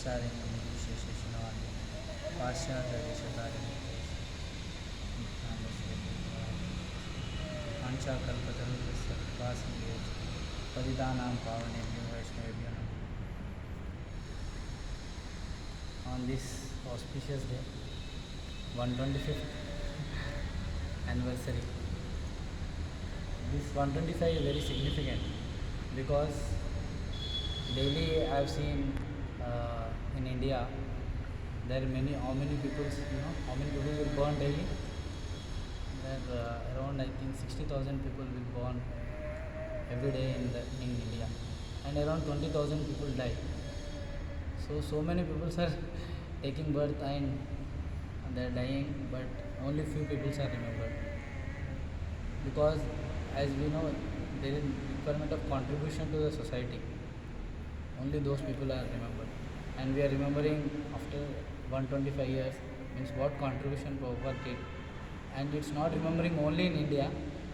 ಆಚಾರ್ಯನು ವಿಶೇಷವಾಗಿ ಪಾಶ್ಚಾತ್ಯ ದೇಶಧಾರಿಗಳು पांचाकल्पतरुस्य कृपासिन्धुभ्यो पतितानां पावनेभ्यो वैष्णवेभ्यो नमः। On this auspicious day, 125th anniversary, this 125 is very significant because daily I have seen in India there are how many people, how many people will born daily. There around I think 60,000 people will born every day in India, and around 20,000 people die. So many people are taking birth and they are dying, but only few people are remembered, because as we know there is requirement of contribution to the society. Only those people are remembered, and we are remembering after 125 years, means what contribution Prabhupada did. And it's not remembering only in India,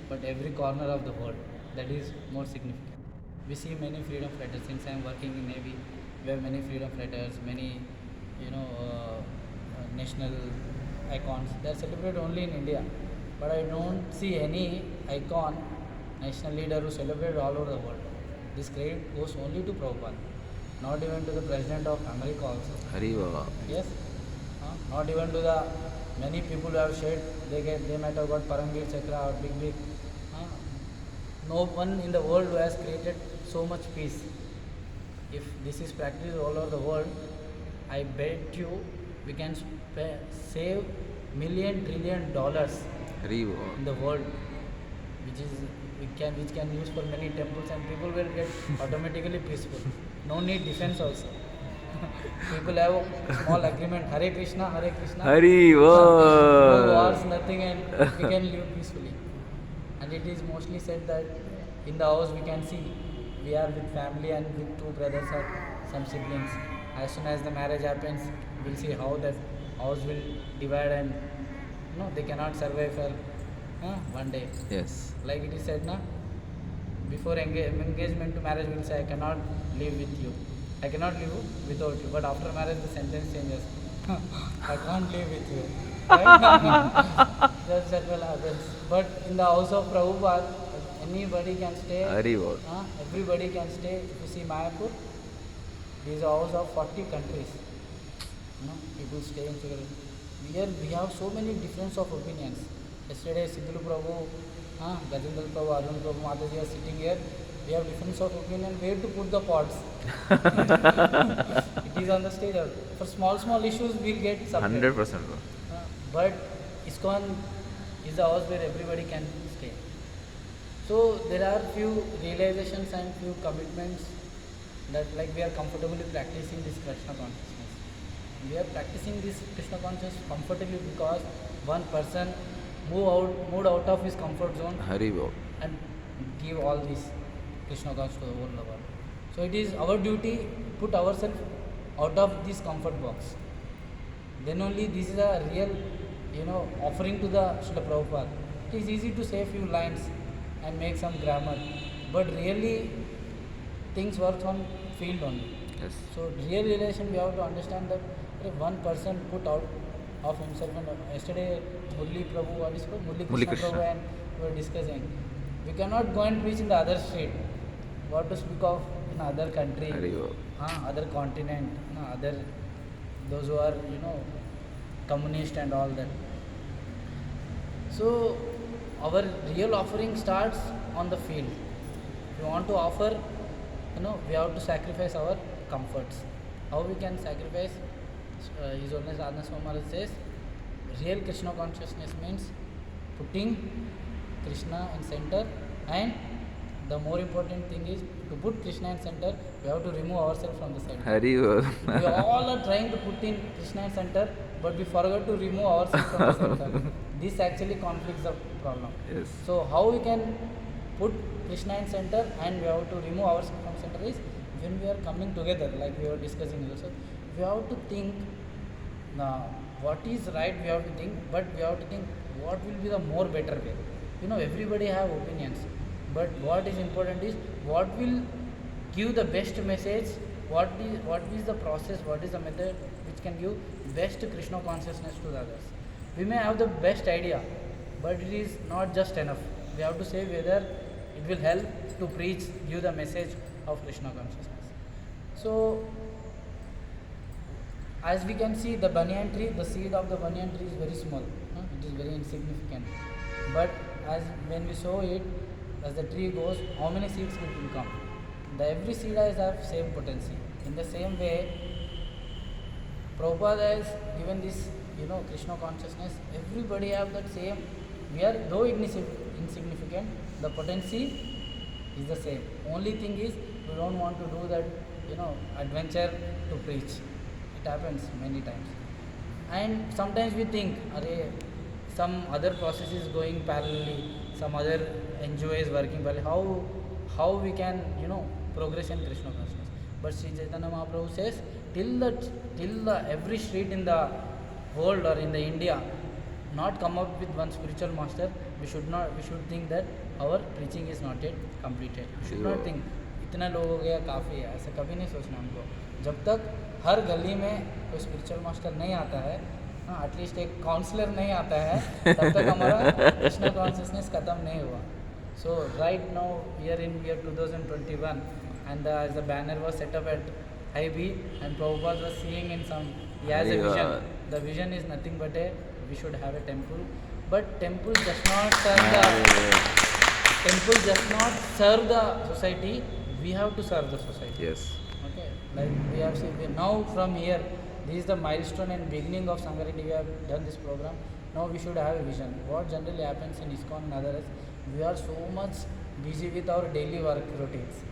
but every corner of the world. That is more significant. We see many freedom fighters. Since I am working in Navy, we have many freedom fighters, many national icons. They are celebrated only in India, but I don't see any icon, national leader who celebrated all over the world. This credit goes only to Prabhupada, not even to the President of America also. Hari Baba. Yes, not even to the many people who have shared, they might have got Paramveer Chakra or big. No one in the world who has created so much peace. If this is practiced all over the world, I bet you we can save $1 trillion Hari Baba. in the world, which can use for many temples, and people will get automatically peaceful. No need defense also. People have a small agreement, Hare Krishna, Hari no Baba. wars, nothing, and we can live peacefully. And it is mostly said that in the house we can see we are with family and with two brothers or some siblings. As soon as the marriage happens, we'll see how the house will divide, and they cannot survive for one day. Yes. Like it is said, before engagement to marriage, we'll say, I cannot live with you. I cannot live without you. But after marriage, the sentence changes. I can't live with you. Right? That will happen. But in the house of Prabhupada, anybody can stay. Hari Baba. Everybody can stay. If you see Mayapur, this is a house of 40 countries. People stay in together. Here we have so many difference of opinions. Yesterday, Sidhu Prabhu, Gajendra Prabhu, Arun Prabhu, Mataji are sitting here. We have difference of opinion where to put the pots. It is on the stage. For small issues, we'll get separate. 100%. But ISKCON is the house where everybody can stay. So there are few realizations and few commitments that like we are comfortably practicing this Krishna consciousness. We are practicing this Krishna consciousness comfortably because one person moved out of his comfort zone Hari Baba. and give all these Krishna consciousness to the whole world. So it is our duty to put ourselves out of this comfort box. Then only this is a real, offering to the Srila Prabhupada. It is easy to say a few lines and make some grammar, but really things work on field only. Yes. So real relation we have to understand that if one person put out of himself, and yesterday Murli Prabhu, what is called Murli Krishna Prabhu, and we were discussing, we cannot go and preach in the other state. What to speak of in other country, Hari Baba. other continent, other those who are communist and all that. So our real offering starts on the field. If we want to offer, we have to sacrifice our comforts. How we can sacrifice? His Holiness Radhanath Swami Maharaj says, real Krishna consciousness means putting Krishna in center, and the more important thing is to put Krishna in center, we have to remove ourselves from the center. Hari Baba. We all are trying to put in Krishna in center, but we forgot to remove ourselves from the center. This actually conflicts the problem. Yes. So how we can put Krishna in center and we have to remove ourselves from center is when we are coming together, like we were discussing also. We have to think what is right, we have to think, but we have to think what will be the more better way. Everybody have opinions, but what is important is what will give the best message what is the process, what is the method which can give best Krishna consciousness to the others. We may have the best idea, but it is not just enough. We have to say whether it will help to preach, give the message of Krishna consciousness. So, as we can see, the banyan tree, the seed of the banyan tree is very small. It is very insignificant. But as when we sow it, as the tree goes, how many seeds it will come? Every seed has have same potency. In the same way, Prabhupada has given this, Krishna consciousness. Everybody have that same. We are though insignificant, the potency is the same. Only thing is we don't want to do that, adventure to preach. It happens many times. And sometimes we think, array, some other process is going parallelly, some other NGO is working parallelly. How we can, progress in Krishna consciousness? But Sri Chaitanya Mahaprabhu says, till the every street in the world or in the India not come up with one spiritual master, we should think that our preaching is not yet completed. We should not think इतना लोग हो गया काफ़ी है, ऐसा कभी नहीं सोचना हमको. जब तक हर गली में कोई स्पिरिचुअल मास्टर नहीं आता है, एटलीस्ट एक काउंसलर नहीं आता है, तब तक हमारा कृष्णा कॉन्शियसनेस ख़त्म नहीं हुआ. So right now we are in year 2021 and as the banner was set up at IB and Prabhupada was seeing in some, he has a vision. The vision is nothing but we should have a temple. But temple does not serve the society. We have to serve the society. Yes. Okay, like we have seen now from here, this is the milestone and beginning of Sangareddy. We have done this program. Now we should have a vision. What generally happens in ISKCON and others, we are so much busy with our daily work routines.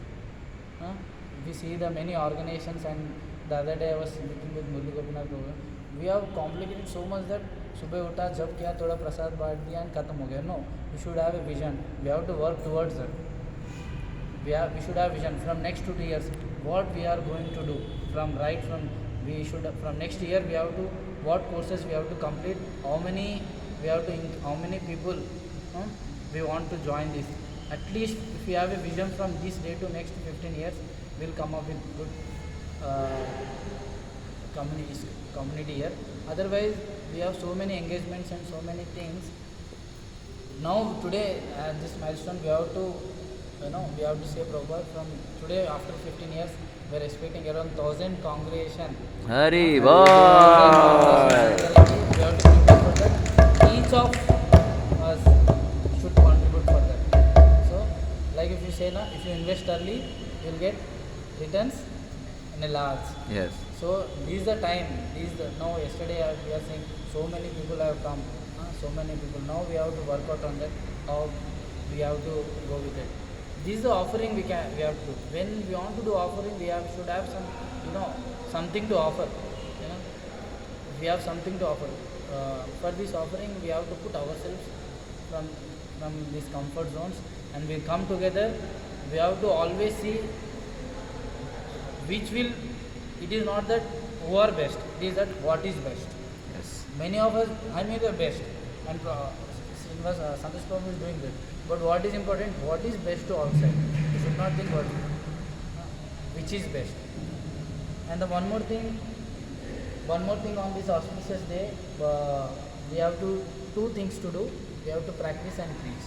We see the many organizations, and the other day I was meeting with Murli Gopinath program. We have complicated so much that सुबह उठा जब किया थोड़ा प्रसाद बांट दिया and खत्म हो गया. No, we should have a vision. We have to work towards it. We should have vision from next 2 years. What we are going to do from next year we have to what courses we have to complete. How many people we want to join this. At least if we have a vision from this day to next 15 years, we'll come up with good community here. Otherwise, we have so many engagements and so many things. Now today at this milestone, we have to say Prabhupada from today after 15 years, we are expecting around 1,000 congregation. Hari We Bol. have to prepare for that. Each of us should contribute for that. So, like if you say if you invest early, you will get returns in a large. Yes. So this is the time. Now yesterday we are saying so many people have come. So many people. Now we have to work out on that. How we have to go with it. This is the offering we have to do. When we want to do offering, we should have some something to offer. We have something to offer. For this offering, we have to put ourselves from these comfort zones, and we come together. We have to always see which will. It is not that who are best. It is that what is best. Yes. Many of us, I may be the best, and Santosh Prabhu is doing that. But what is important? What is best to outside? You should not think which is best. And the one more thing on this auspicious day, we have two things to do. We have to practice and preach.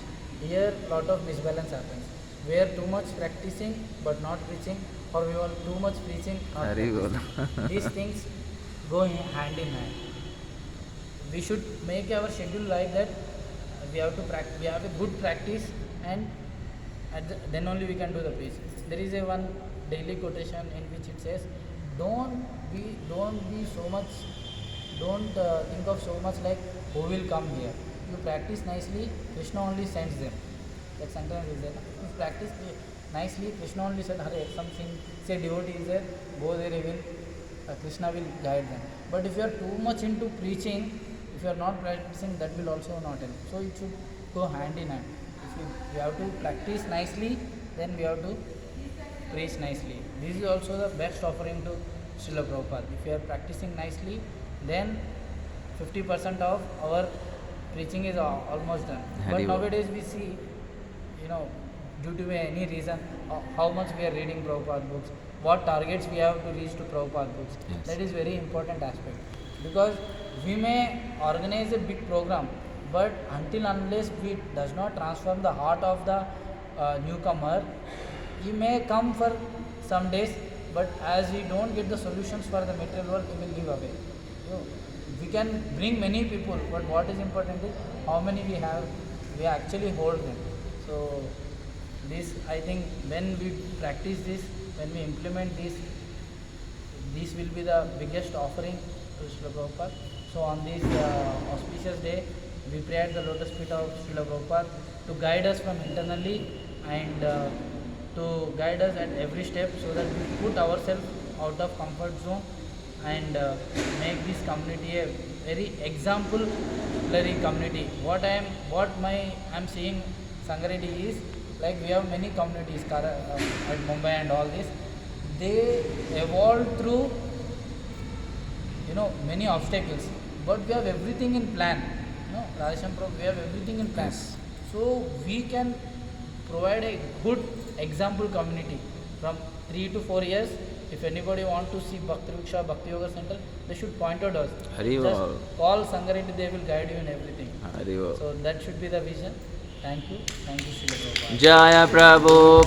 Here, lot of misbalance happens. We are too much practicing but not preaching, or we are too much preaching not Hari Bol. practicing. These things go hand in hand. We should make our schedule like that. We have a good practice, and then only we can do the preach. There is one daily quotation in which it says, don't think of so much like who will come here. You practice nicely, Krishna only sends them. Like sometimes is there. If you practice nicely, Krishna only said, something, say devotee is there, go there, Krishna will guide them. But if you are too much into preaching, if you are not practicing, that will also not help. So it should go hand in hand. If we have to practice nicely, then we have to preach nicely. This is also the best offering to Srila Prabhupada. If you are practicing nicely, then 50% of our preaching is almost done. But nowadays we see, due to any reason, how much we are reading Prabhupada books, what targets we have to reach to Prabhupada books. Yes. That is very important aspect, because we may organize a big program, but until unless we does not transform the heart of the newcomer, he may come for some days, but as we don't get the solutions for the material world, he will leave away. You know, we can bring many people, but what is important is how many we have, we actually hold them. So this, I think, when we practice this, when we implement this will be the biggest offering to Srila Prabhupada. So on this auspicious day, we pray at the lotus feet of Srila Prabhupada to guide us from internally and to guide us at every step, so that we put ourselves out of comfort zone and make this community a very exemplary community. What I'm seeing Sangareddy is, like, we have many communities at Mumbai and all this. They evolved through, many obstacles, but we have everything in plan. Radheshyam Prabhu, we have everything in plan. Yes. So we can provide a good example community from 3 to 4 years. If anybody want to see Bhakti Vriksha, Bhakti Yoga Center, they should point out us. Hari Just Bol. call Sangareddy, they will guide you in everything. Hari Bol. So that should be the vision. Thank you, Srila Prabhupada. Jaya Prabhu.